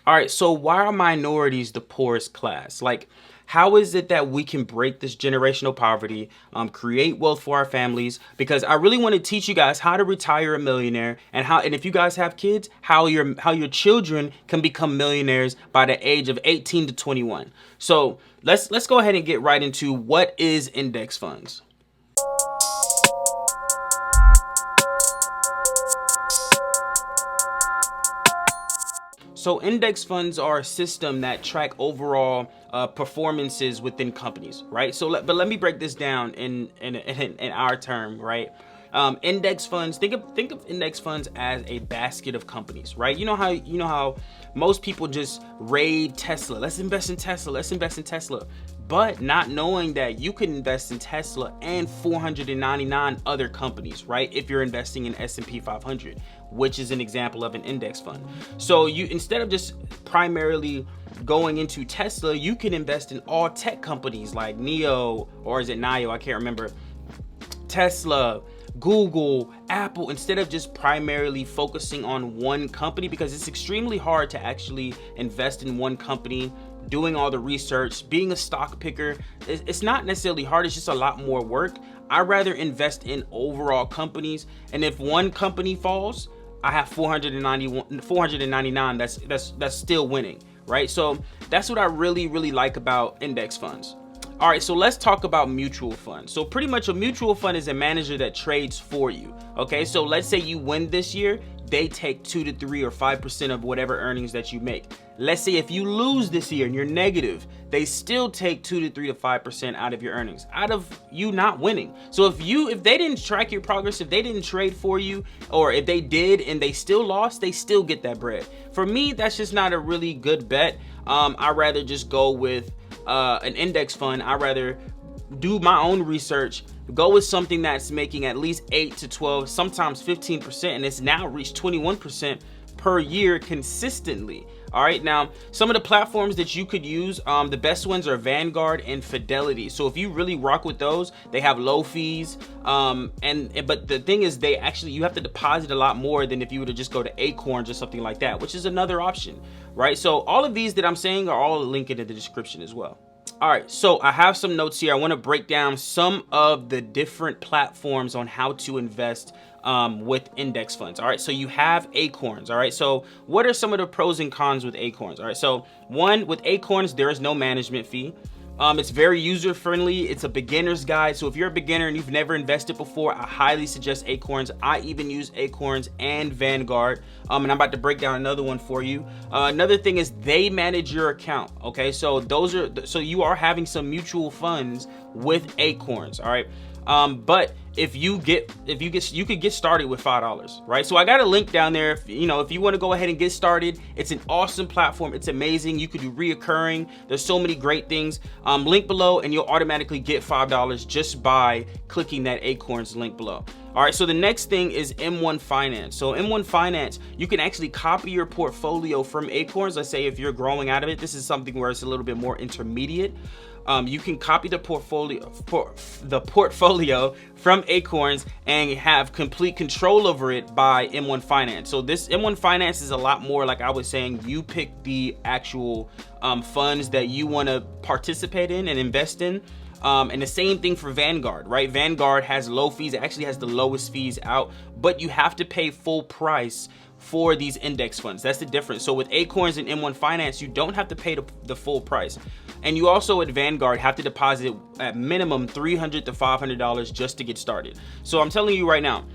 All right, so why are minorities the poorest class? Like, how is it that we can break this generational poverty, create wealth for our families? Because I really want to teach you guys how to retire a millionaire, and how, and if you guys have kids, how your children can become millionaires by the age of 18 to 21. So let's go ahead and get right into what is index funds. So index funds are a system that track overall performances within companies, right? But let me break this down in our term, right? Index funds. Think of index funds as a basket of companies, right? You know how most people just raid Tesla. Let's invest in Tesla. Let's invest in Tesla. But not knowing that you can invest in Tesla and 499 other companies, right? If you're investing in S&P 500, which is an example of an index fund. So you, instead of just primarily going into Tesla, you can invest in all tech companies like Neo, or is it Nio? I can't remember. Tesla, Google, Apple, instead of just primarily focusing on one company, because it's extremely hard to actually invest in one company. Doing all the research, being a stock picker, it's not necessarily hard, it's just a lot more work. I'd rather invest in overall companies, and if one company falls, I have 499 that's still winning, right? So that's what I really like about index funds. All right, so let's talk about mutual funds. So pretty much a mutual fund is a manager that trades for you. Okay, so let's say you win this year, they take 2 to 3 or 5% of whatever earnings that you make. Let's say if you lose this year and you're negative, they still take 2 to 3 to 5% out of your earnings, out of you not winning. So if they didn't track your progress, if they didn't trade for you, or if they did and they still lost, they still get that bread. For me, that's just not a really good bet. I'd rather just go with an index fund. I'd rather do my own research, go with something that's making at least 8 to 12, sometimes 15%, and it's now reached 21% per year consistently. All right, now some of the platforms that you could use, the best ones are Vanguard and Fidelity. So if you really rock with those, they have low fees, but the thing is, you have to deposit a lot more than if you were to just go to Acorns or something like that, which is another option, right? So all of these that I'm saying are all linked in the description as well. All right, so I have some notes here. I want to break down some of the different platforms on how to invest with index funds. All right, so you have Acorns. All right, so what are some of the pros and cons with Acorns? All right, so one, with Acorns, there is no management fee. It's very user friendly. It's a beginner's guide. So if you're a beginner and you've never invested before, I highly suggest Acorns. I even use Acorns and Vanguard. And I'm about to break down another one for you. Another thing is they manage your account. Okay, so so you are having some mutual funds with Acorns. All right. But you could get started with $5, right? So I got a link down there. If you want to go ahead and get started, it's an awesome platform. It's amazing. You could do reoccurring. There's so many great things. Link below, and you'll automatically get $5 just by clicking that Acorns link below. All right, so the next thing is M1 Finance. So M1 Finance, you can actually copy your portfolio from Acorns. Let's say if you're growing out of it, this is something where it's a little bit more intermediate. You can copy the portfolio from Acorns and have complete control over it by M1 Finance. So this M1 Finance is a lot more, like I was saying, you pick the actual funds that you want to participate in and invest in. And the same thing for Vanguard, right? Vanguard has low fees. It actually has the lowest fees out, but you have to pay full price for these index funds. That's the difference. So with Acorns and M1 Finance, you don't have to pay the full price. And you also at Vanguard have to deposit at minimum $300 to $500 just to get started. So I'm telling you right now,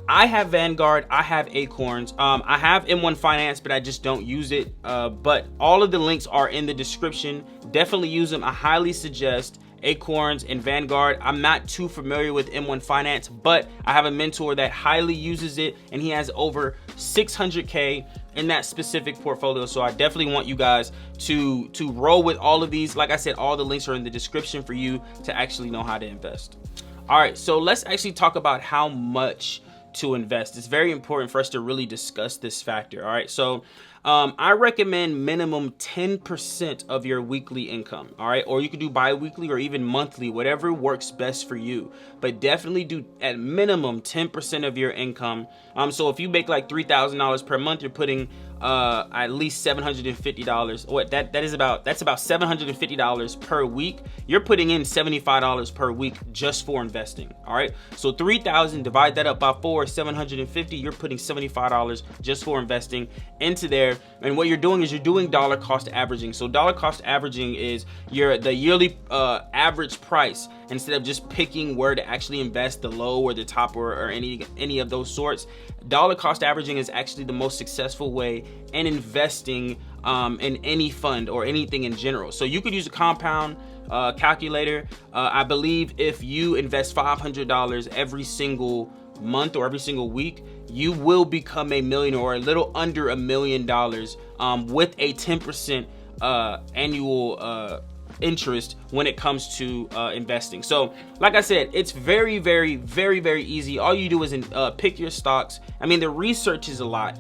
I have Vanguard, I have Acorns, I have M1 Finance, but I just don't use it. But all of the links are in the description. Definitely use them. I highly suggest Acorns and Vanguard. I'm not too familiar with M1 Finance, but I have a mentor that highly uses it, and he has over 600K in that specific portfolio. So I definitely want you guys to roll with all of these. Like I said, all the links are in the description for you to actually know how to invest. All right, so let's actually talk about how much to invest. It's very important for us to really discuss this factor. All right, so I recommend minimum 10% of your weekly income. All right, or you can do bi-weekly or even monthly, whatever works best for you, but definitely do at minimum 10% of your income. So if you make like $3,000 per month, you're putting at least $750. What that's about $750 per week. You're putting in $75 per week just for investing. All right, so 3,000, divide that up by 4, 750. You're putting $75 just for investing into there. And what you're doing is you're doing dollar cost averaging. So dollar cost averaging is the yearly average price, instead of just picking where to actually invest, the low or the top or any of those sorts. Dollar cost averaging is actually the most successful way in investing in any fund or anything in general. So you could use a compound calculator. I believe if you invest $500 every single month or every single week, you will become a millionaire, or a little under $1 million with a 10% annual interest when it comes to investing. So like I said, it's very easy. All you do is pick your stocks. I mean, the research is a lot,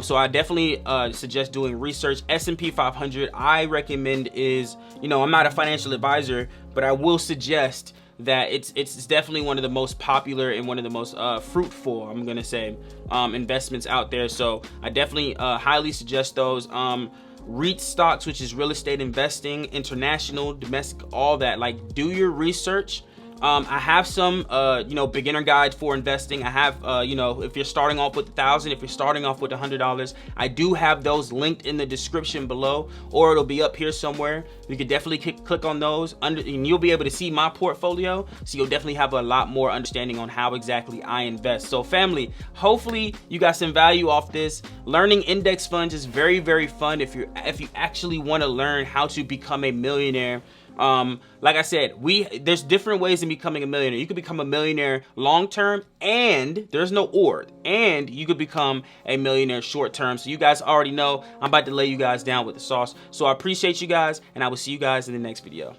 so I definitely suggest doing research. S&P 500 I recommend is, I'm not a financial advisor, but I will suggest that it's definitely one of the most popular and one of the most fruitful, I'm gonna say, investments out there. So I definitely highly suggest those. REIT stocks, which is real estate investing, international, domestic, all that. Like, do your research. I have some beginner guide for investing. I have if you're starting off with $1,000, if you're starting off with $100, I do have those linked in the description below, or it'll be up here somewhere. You could definitely click on those and you'll be able to see my portfolio, so you'll definitely have a lot more understanding on how exactly I invest. So family, hopefully you got some value off this. Learning index funds is very fun if you actually want to learn how to become a millionaire. Like I said, there's different ways in becoming a millionaire. You could become a millionaire long term, and there's no or, and you could become a millionaire short term. So you guys already know I'm about to lay you guys down with the sauce. So I appreciate you guys, and I will see you guys in the next video.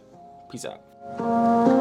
Peace out.